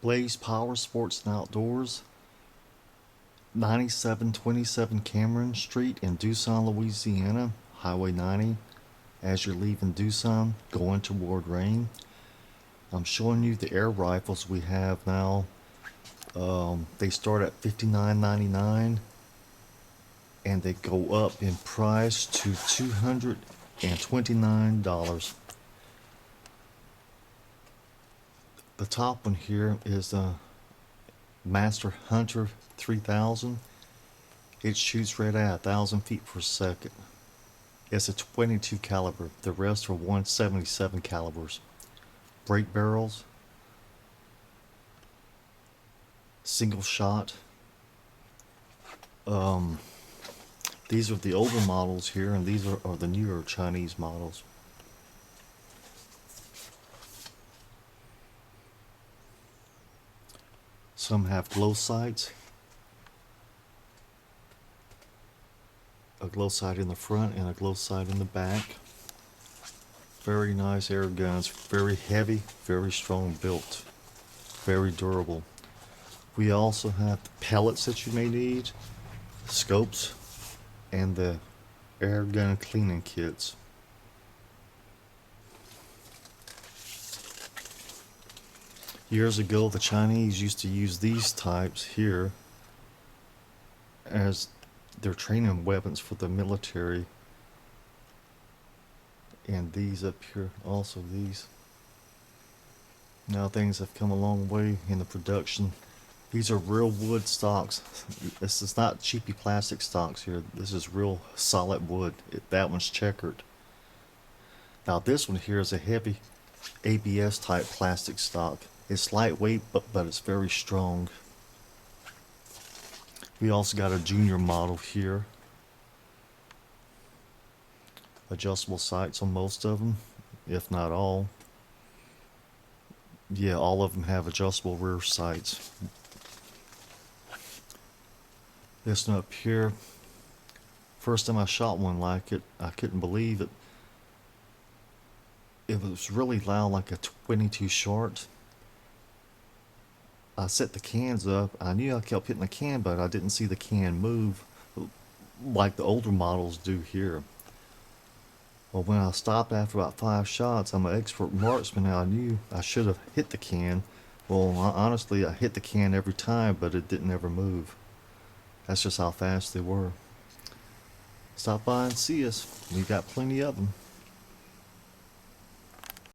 Blaze Powersports and Outdoors, 9727 Cameron Street in Tucson, Louisiana, Highway 90. As you're leaving Tucson, going toward Rain. I'm showing you the air rifles we have now. They start at $59.99 and they go up in price to $229. The top one here is a Master Hunter 3000. It shoots right at 1,000 feet per second. It's a 22 caliber. The rest are 177 calibers. Break barrels, single shot. These are the older models here, and these are the newer Chinese models. Some have glow sights. A glow sight in the front and a glow sight in the back. Very nice air guns, very heavy, very strong built, very durable. We also have the pellets that you may need, scopes, and the air gun cleaning kits. Years ago, the Chinese used to use these types here as their training weapons for the military. And these up here, also these. Now things have come a long way in the production. These are real wood stocks. This is not cheapy plastic stocks here. This is real solid wood. That one's checkered. Now this one here is a heavy ABS type plastic stock. It's lightweight, but it's very strong. We also got a junior model here. Adjustable sights on most of them, if not all. Yeah, all of them have adjustable rear sights. This one up here, first time I shot one like it, I couldn't believe it. It was really loud, like a 22 short. I set the cans up. I knew I kept hitting the can, but I didn't see the can move like the older models do here. Well, when I stopped after about 5 shots, I'm an expert marksman now. I knew I should have hit the can. Well, honestly, I hit the can every time, but it didn't ever move. That's just how fast they were. Stop by and see us. We've got plenty of them.